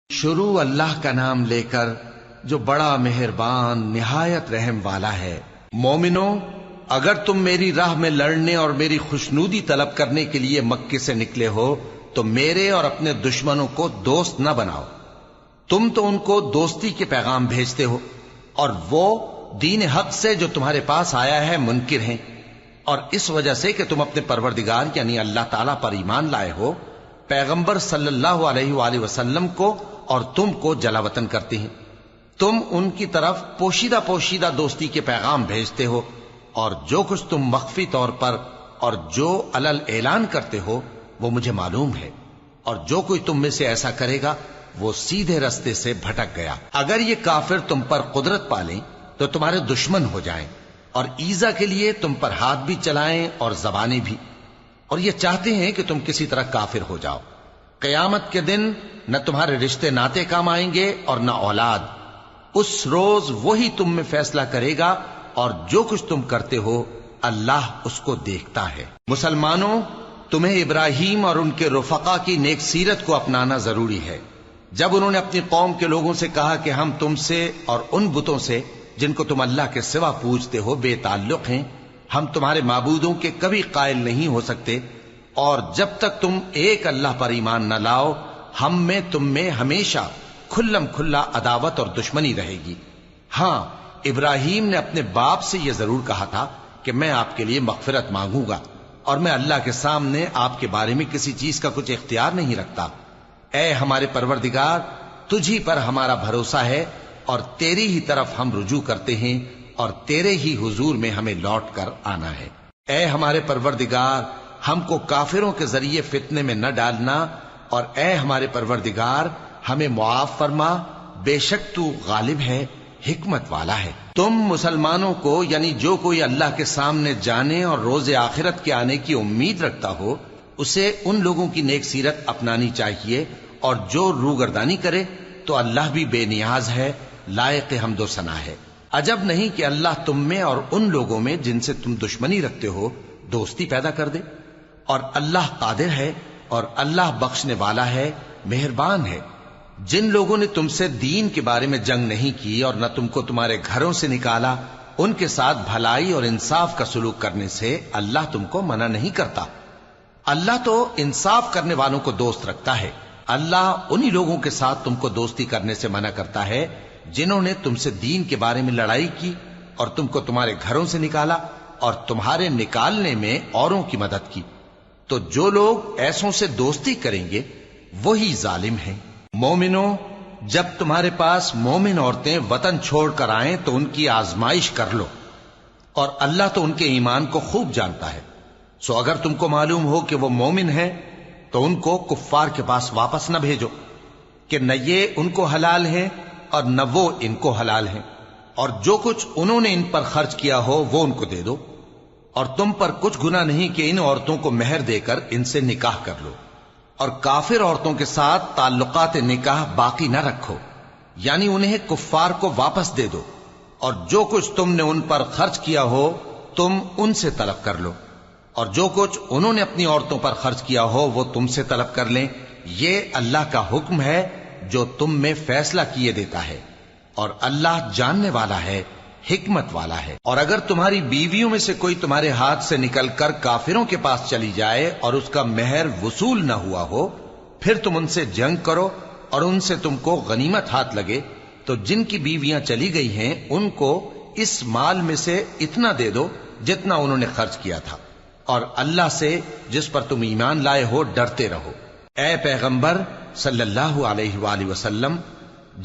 شروع اللہ کا نام لے کر جو بڑا مہربان نہایت رحم والا ہے۔ مومنو، اگر تم میری راہ میں لڑنے اور میری خوشنودی طلب کرنے کے لیے مکے سے نکلے ہو تو میرے اور اپنے دشمنوں کو دوست نہ بناؤ۔ تم تو ان کو دوستی کے پیغام بھیجتے ہو اور وہ دین حق سے جو تمہارے پاس آیا ہے منکر ہیں، اور اس وجہ سے کہ تم اپنے پروردگار یعنی اللہ تعالیٰ پر ایمان لائے ہو، پیغمبر صلی اللہ علیہ وآلہ وسلم کو اور تم کو جلا وطن کرتے ہیں۔ تم ان کی طرف پوشیدہ پوشیدہ دوستی کے پیغام بھیجتے ہو، اور جو کچھ تم مخفی طور پر اور جو علل اعلان کرتے ہو وہ مجھے معلوم ہے، اور جو کوئی تم میں سے ایسا کرے گا وہ سیدھے رستے سے بھٹک گیا۔ اگر یہ کافر تم پر قدرت پالیں تو تمہارے دشمن ہو جائیں، اور ایذا کے لیے تم پر ہاتھ بھی چلائیں اور زبانیں بھی، اور یہ چاہتے ہیں کہ تم کسی طرح کافر ہو جاؤ۔ قیامت کے دن نہ تمہارے رشتے ناتے کام آئیں گے اور نہ اولاد۔ اس روز وہی تم میں فیصلہ کرے گا، اور جو کچھ تم کرتے ہو اللہ اس کو دیکھتا ہے۔ مسلمانوں، تمہیں ابراہیم اور ان کے رفقا کی نیک سیرت کو اپنانا ضروری ہے۔ جب انہوں نے اپنی قوم کے لوگوں سے کہا کہ ہم تم سے اور ان بتوں سے جن کو تم اللہ کے سوا پوجتے ہو بے تعلق ہیں، ہم تمہارے معبودوں کے کبھی قائل نہیں ہو سکتے، اور جب تک تم ایک اللہ پر ایمان نہ لاؤ ہم میں تم میں ہمیشہ کھلم کھلا عداوت اور دشمنی رہے گی۔ ہاں، ابراہیم نے اپنے باپ سے یہ ضرور کہا تھا کہ میں آپ کے لیے مغفرت مانگوں گا، اور میں اللہ کے سامنے آپ کے بارے میں کسی چیز کا کچھ اختیار نہیں رکھتا۔ اے ہمارے پروردگار، تجھ ہی پر ہمارا بھروسہ ہے، اور تیری ہی طرف ہم رجوع کرتے ہیں، اور تیرے ہی حضور میں ہمیں لوٹ کر آنا ہے۔ اے ہمارے پروردگار، ہم کو کافروں کے ذریعے فتنے میں نہ ڈالنا، اور اے ہمارے پروردگار ہمیں معاف فرما، بے شک تو غالب ہے، حکمت والا ہے۔ تم مسلمانوں کو یعنی جو کوئی اللہ کے سامنے جانے اور روز آخرت کے آنے کی امید رکھتا ہو اسے ان لوگوں کی نیک سیرت اپنانی چاہیے، اور جو روگردانی کرے تو اللہ بھی بے نیاز ہے، لائق حمد و ثنا ہے۔ عجب نہیں کہ اللہ تم میں اور ان لوگوں میں جن سے تم دشمنی رکھتے ہو دوستی پیدا کر دے، اور اللہ قادر ہے، اور اللہ بخشنے والا ہے، مہربان ہے۔ جن لوگوں نے تم سے دین کے بارے میں جنگ نہیں کی اور نہ تم کو تمہارے گھروں سے نکالا، ان کے ساتھ بھلائی اور انصاف کا سلوک کرنے سے اللہ تم کو منع نہیں کرتا۔ اللہ تو انصاف کرنے والوں کو دوست رکھتا ہے۔ اللہ انہی لوگوں کے ساتھ تم کو دوستی کرنے سے منع کرتا ہے جنہوں نے تم سے دین کے بارے میں لڑائی کی اور تم کو تمہارے گھروں سے نکالا اور تمہارے نکالنے میں اوروں کی مدد کی۔ تو جو لوگ ایسوں سے دوستی کریں گے وہی ظالم ہیں۔ مومنو، جب تمہارے پاس مومن عورتیں وطن چھوڑ کر آئیں تو ان کی آزمائش کر لو، اور اللہ تو ان کے ایمان کو خوب جانتا ہے۔ سو اگر تم کو معلوم ہو کہ وہ مومن ہیں تو ان کو کفار کے پاس واپس نہ بھیجو کہ نہ یہ ان کو حلال ہیں اور نہ وہ ان کو حلال ہیں، اور جو کچھ انہوں نے ان پر خرچ کیا ہو وہ ان کو دے دو، اور تم پر کچھ گناہ نہیں کہ ان عورتوں کو مہر دے کر ان سے نکاح کر لو، اور کافر عورتوں کے ساتھ تعلقات نکاح باقی نہ رکھو، یعنی انہیں کفار کو واپس دے دو، اور جو کچھ تم نے ان پر خرچ کیا ہو تم ان سے طلب کر لو، اور جو کچھ انہوں نے اپنی عورتوں پر خرچ کیا ہو وہ تم سے طلب کر لیں۔ یہ اللہ کا حکم ہے جو تم میں فیصلہ کیے دیتا ہے، اور اللہ جاننے والا ہے، حکمت والا ہے۔ اور اگر تمہاری بیویوں میں سے کوئی تمہارے ہاتھ سے نکل کر کافروں کے پاس چلی جائے اور اس کا مہر وصول نہ ہوا ہو، پھر تم ان سے جنگ کرو اور ان سے تم کو غنیمت ہاتھ لگے، تو جن کی بیویاں چلی گئی ہیں ان کو اس مال میں سے اتنا دے دو جتنا انہوں نے خرچ کیا تھا، اور اللہ سے جس پر تم ایمان لائے ہو ڈرتے رہو۔ اے پیغمبر صلی اللہ علیہ وآلہ وسلم،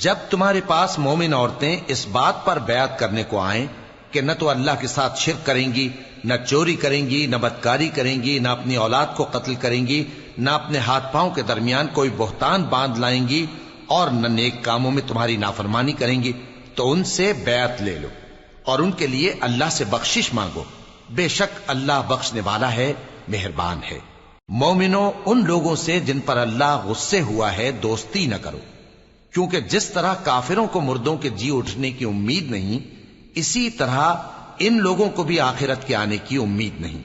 جب تمہارے پاس مومن عورتیں اس بات پر بیعت کرنے کو آئیں کہ نہ تو اللہ کے ساتھ شرک کریں گی، نہ چوری کریں گی، نہ بدکاری کریں گی، نہ اپنی اولاد کو قتل کریں گی، نہ اپنے ہاتھ پاؤں کے درمیان کوئی بہتان باندھ لائیں گی، اور نہ نیک کاموں میں تمہاری نافرمانی کریں گی، تو ان سے بیعت لے لو اور ان کے لیے اللہ سے بخشش مانگو، بے شک اللہ بخشنے والا ہے، مہربان ہے۔ مومنو، ان لوگوں سے جن پر اللہ غصے ہوا ہے دوستی نہ کرو، کیونکہ جس طرح کافروں کو مردوں کے جی اٹھنے کی امید نہیں، اسی طرح ان لوگوں کو بھی آخرت کے آنے کی امید نہیں۔